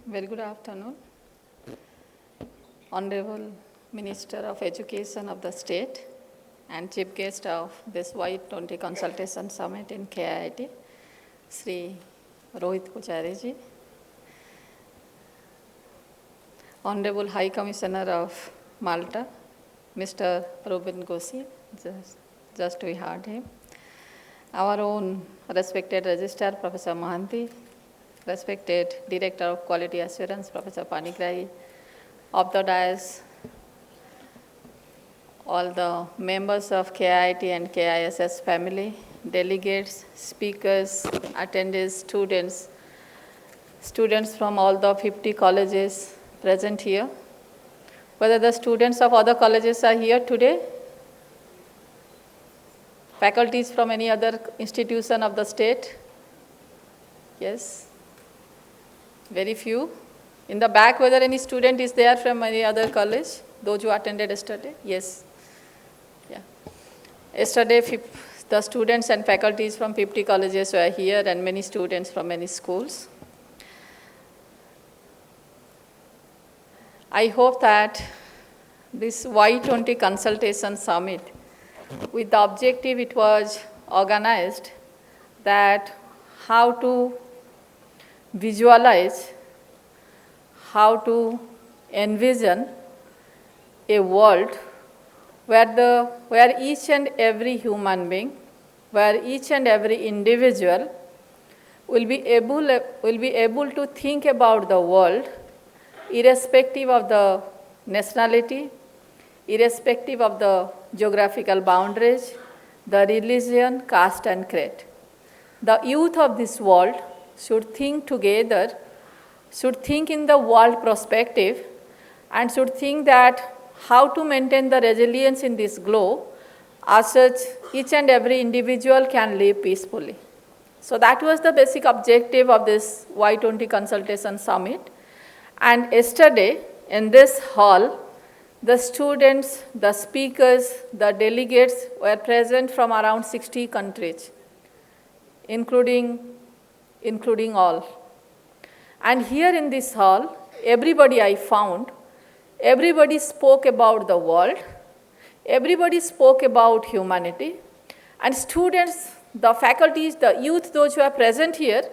Very good afternoon. Honorable Minister of Education of the state and Chief Guest of this Y20 Consultation Summit in KIIT, Sri Rohit Kochare ji. Honorable High Commissioner of Malta, Mr. Robin Gossi, just we heard him. Our own respected Registrar, Professor Mohanty, respected Director of Quality Assurance, Professor Panikrai, of the dais, all the members of KIIT and KISS family, delegates, speakers, attendees, students from all the 50 colleges present here. Whether the students of other colleges are here today, faculties from any other institution of the state? Yes? Very few. In the back, whether any student is there from any other college, those who attended yesterday? Yes. Yeah. Yesterday, the students and faculties from 50 colleges were here and many students from many schools. I hope that this Y20 Consultation Summit, with the objective it was organized, that how to visualize, how to envision a world where each and every human being, where each and every individual will be able to think about the world irrespective of the nationality, irrespective of the geographical boundaries, the religion, caste and creed. The youth of this world should think together, should think in the world perspective, and should think that how to maintain the resilience in this globe, as such each and every individual can live peacefully. So that was the basic objective of this Y20 Consultation Summit. And yesterday in this hall, the students, the speakers, the delegates were present from around 60 countries, including all. And here in this hall, everybody I found, everybody spoke about the world, everybody spoke about humanity, and students, the faculties, the youth, those who are present here,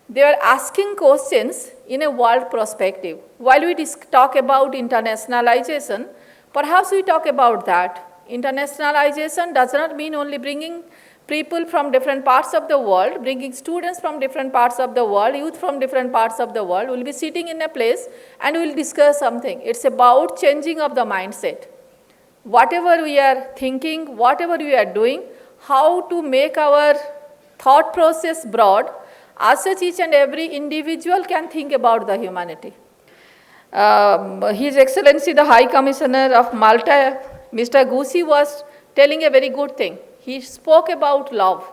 they were asking questions in a world perspective. While we talk about internationalization, perhaps we talk about that. Internationalization does not mean only bringing people from different parts of the world, bringing students from different parts of the world, youth from different parts of the world, will be sitting in a place and will discuss something. It's about changing of the mindset. Whatever we are thinking, whatever we are doing, how to make our thought process broad, as such each and every individual can think about the humanity. His Excellency the High Commissioner of Malta, Mr. Gussi, was telling a very good thing. He spoke about love.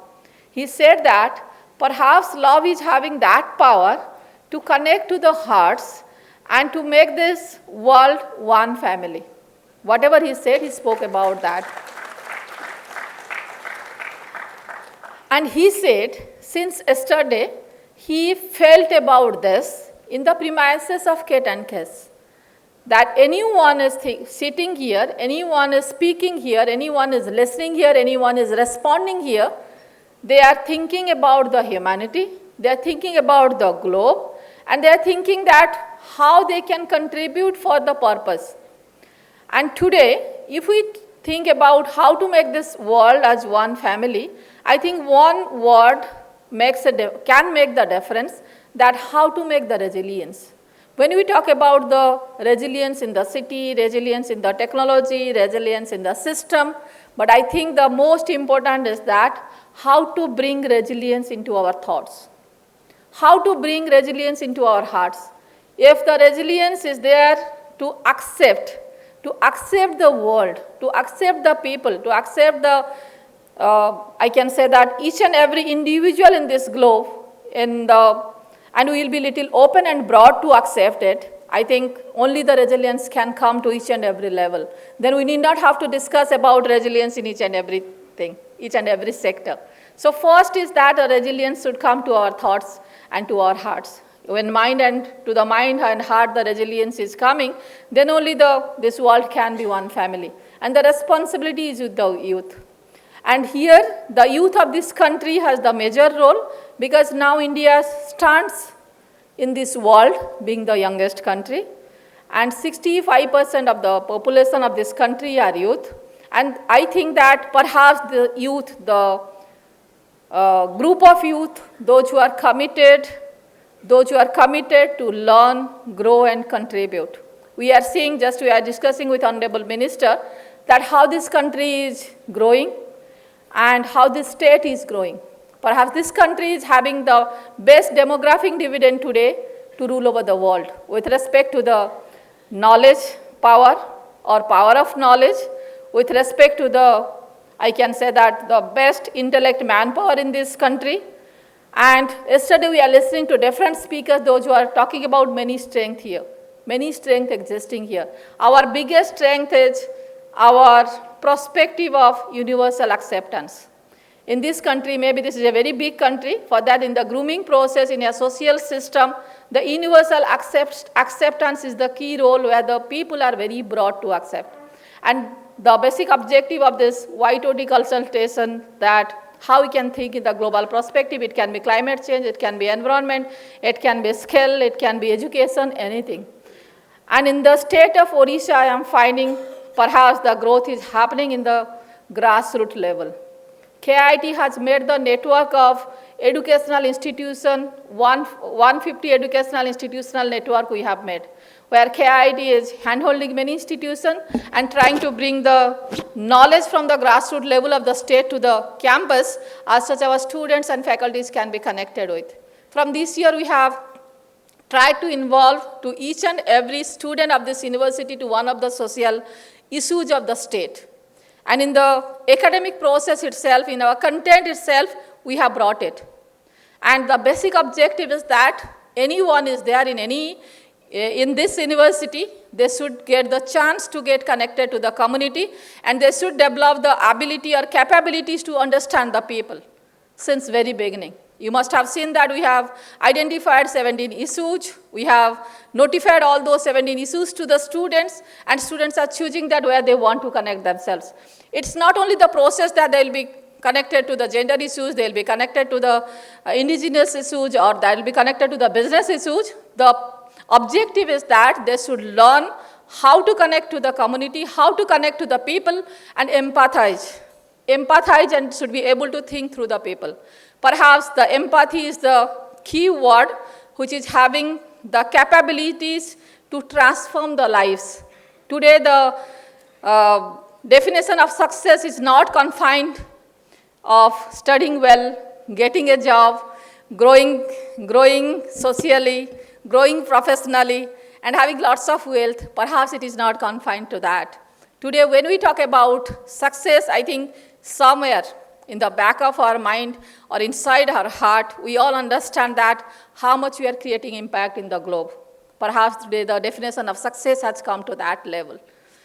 He said that perhaps love is having that power to connect to the hearts and to make this world one family. Whatever he said, he spoke about that. And he said, since yesterday, he felt about this in the premises of KIIT and KISS, that anyone is sitting here, anyone is speaking here, anyone is listening here, anyone is responding here, they are thinking about the humanity, they are thinking about the globe, and they are thinking that how they can contribute for the purpose. And today, if we think about how to make this world as one family, I think one word can make the difference, that how to make the resilience. When we talk about the resilience in the city, resilience in the technology, resilience in the system, but I think the most important is that how to bring resilience into our thoughts, how to bring resilience into our hearts. If the resilience is there to accept the world, to accept the people, to accept the, I can say that each and every individual in this globe, and we will be little open and broad to accept it, I think only the resilience can come to each and every level. Then we need not have to discuss about resilience in each and everything, each and every sector. So first is that a resilience should come to our thoughts and to our hearts. When to the mind and heart the resilience is coming, then only this world can be one family. And the responsibility is with the youth. And here, the youth of this country has the major role, because now India stands in this world being the youngest country, and 65% of the population of this country are youth. And I think that perhaps the youth, the group of youth, those who are committed to learn, grow, and contribute. We are discussing with Honorable Minister that how this country is growing and how this state is growing. Perhaps this country is having the best demographic dividend today to rule over the world with respect to the knowledge power or power of knowledge, with respect to I can say that the best intellect manpower in this country. And yesterday we are listening to different speakers, those who are talking about many strengths here, many strengths existing here. Our biggest strength is our perspective of universal acceptance. In this country, maybe this is a very big country, for that in the grooming process, in a social system, the universal acceptance is the key role where the people are very broad to accept. And the basic objective of this Y20 consultation, that how we can think in the global perspective. It can be climate change, it can be environment, it can be skill, it can be education, anything. And in the state of Odisha, I am finding perhaps the growth is happening in the grassroots level. KIIT has made the network of educational institution, 150 educational institutional network we have made, where KIIT is handholding many institutions and trying to bring the knowledge from the grassroots level of the state to the campus, as such our students and faculties can be connected with. From this year, we have tried to involve to each and every student of this university to one of the social issues of the state. And in the academic process itself, in our content itself, we have brought it. And the basic objective is that anyone is there in this university, they should get the chance to get connected to the community, and they should develop the ability or capabilities to understand the people since very beginning. You must have seen that we have identified 17 issues. We have notified all those 17 issues to the students, and students are choosing that where they want to connect themselves. It's not only the process that they'll be connected to the gender issues, they'll be connected to the indigenous issues, or they'll be connected to the business issues. The objective is that they should learn how to connect to the community, how to connect to the people, and empathize. Empathize and should be able to think through the people. Perhaps the empathy is the key word which is having the capabilities to transform the lives. Today, the definition of success is not confined of studying well, getting a job, growing socially, growing professionally, and having lots of wealth. Perhaps it is not confined to that. Today, when we talk about success, I think somewhere in the back of our mind or inside our heart, we all understand that how much we are creating impact in the globe. Perhaps today the definition of success has come to that level.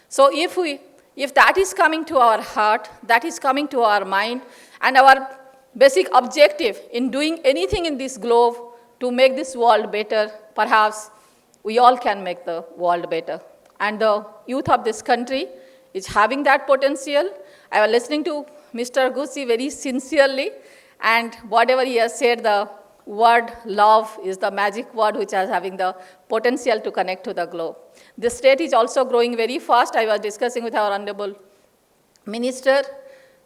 So if that is coming to our heart, that is coming to our mind, and our basic objective in doing anything in this globe to make this world better, perhaps we all can make the world better. And the youth of this country is having that potential. I was listening to Mr. Gusi very sincerely, and whatever he has said, the word love is the magic word which is having the potential to connect to the globe. The state is also growing very fast. I was discussing with our Honorable Minister.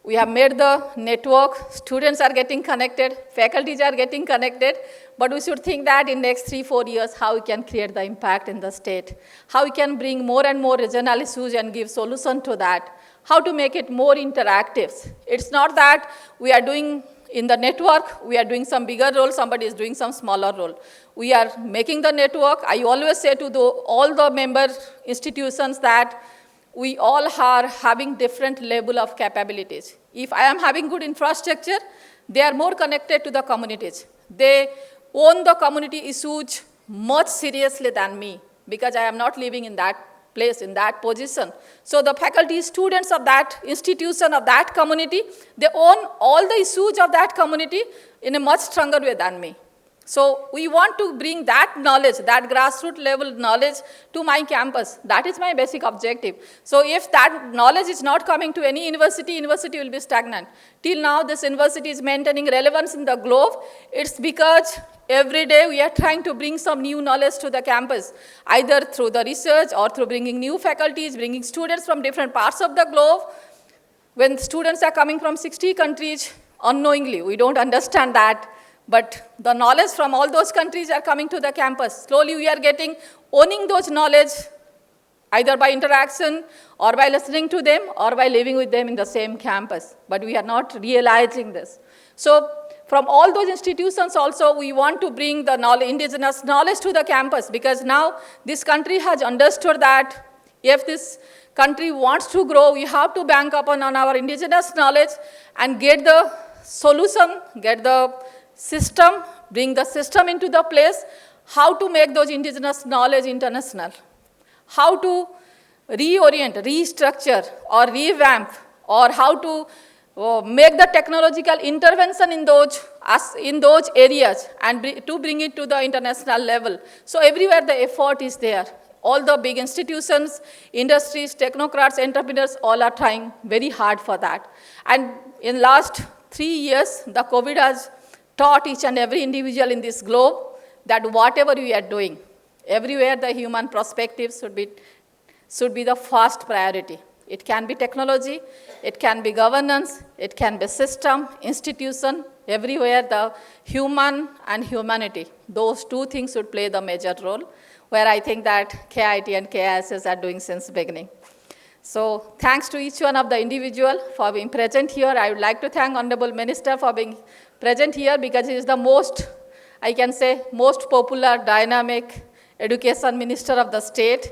We have made the network, students are getting connected, faculties are getting connected, but we should think that in next 3-4 years, how we can create the impact in the state, how we can bring more and more regional issues and give solution to that, how to make it more interactive. It's not that we are doing in the network, we are doing some bigger role, somebody is doing some smaller role. We are making the network. I always say to all the member institutions that we all are having different level of capabilities. If I am having good infrastructure, they are more connected to the communities. They own the community issues much seriously than me, because I am not living in that place, in that position. So the faculty, students of that institution, of that community, they own all the issues of that community in a much stronger way than me. So we want to bring that knowledge, that grassroots level knowledge to my campus. That is my basic objective. So if that knowledge is not coming to any university, university will be stagnant. Till now, this university is maintaining relevance in the globe. It's because every day we are trying to bring some new knowledge to the campus, either through the research or through bringing new faculties, bringing students from different parts of the globe. When students are coming from 60 countries, unknowingly, we don't understand that. But the knowledge from all those countries are coming to the campus. Slowly we are owning those knowledge, either by interaction or by listening to them or by living with them in the same campus. But we are not realizing this. So from all those institutions also, we want to bring the indigenous knowledge to the campus, because now this country has understood that if this country wants to grow, we have to bank upon on our indigenous knowledge and get the solution, get the system, bring the system into the place, how to make those indigenous knowledge international, how to reorient, restructure, or revamp, or how to make the technological intervention in those areas and to bring it to the international level. So everywhere the effort is there. All the big institutions, industries, technocrats, entrepreneurs, all are trying very hard for that. And in last 3 years, the COVID has taught each and every individual in this globe that whatever we are doing, everywhere the human perspective should be the first priority. It can be technology, it can be governance, it can be system, institution, everywhere the human and humanity, those two things should play the major role, where I think that KIT and KISS are doing since beginning. So thanks to each one of the individual for being present here. I would like to thank Honorable Minister for being present here, because he is the most, I can say, most popular, dynamic education minister of the state.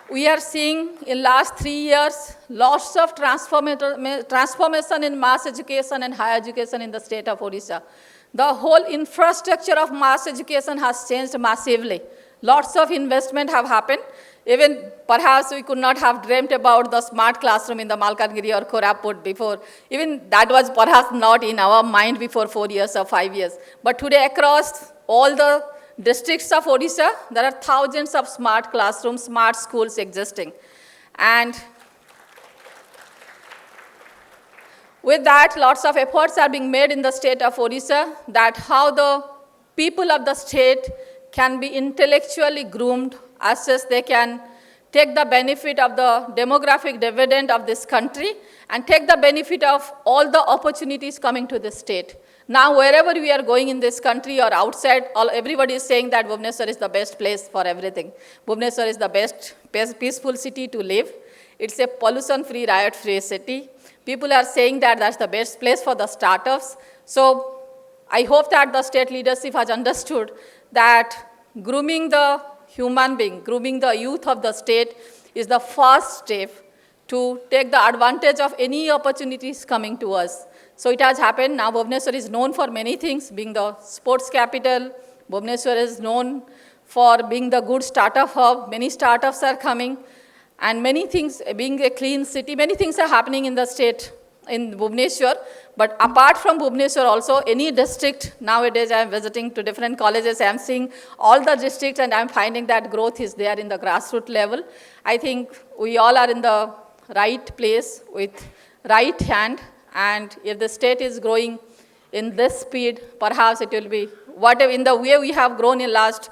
We are seeing in last 3 years lots of transformation in mass education and higher education in the state of Odisha. The whole infrastructure of mass education has changed massively. Lots of investment have happened. Even perhaps we could not have dreamt about the smart classroom in the Malkangiri or Koraput before. Even that was perhaps not in our mind before 4 years or 5 years. But today across all the districts of Odisha, there are thousands of smart classrooms, smart schools existing. And with that, lots of efforts are being made in the state of Odisha, that how the people of the state can be intellectually groomed, as such they can take the benefit of the demographic dividend of this country and take the benefit of all the opportunities coming to this state. Now, wherever we are going in this country or outside, everybody is saying that Bhubaneswar is the best place for everything. Bhubaneswar is the best peaceful city to live. It's a pollution-free, riot-free city. People are saying that that's the best place for the startups. So I hope that the state leadership has understood that grooming the human being, grooming the youth of the state is the first step to take the advantage of any opportunities coming to us. So it has happened. Now Bhubaneswar is known for many things, being the sports capital. Bhubaneswar is known for being the good startup hub. Many startups are coming. And many things, being a clean city, many things are happening in the state, in Bhubaneswar. But apart from Bhubaneswar also, any district, nowadays I am visiting to different colleges, I am seeing all the districts and I am finding that growth is there in the grassroots level. I think we all are in the right place with right hand, and if the state is growing in this speed, perhaps it will be, whatever, in the way we have grown in last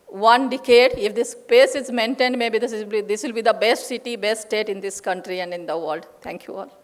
1 decade, if this pace is maintained, maybe this will be the best city, best state in this country and in the world. Thank you all.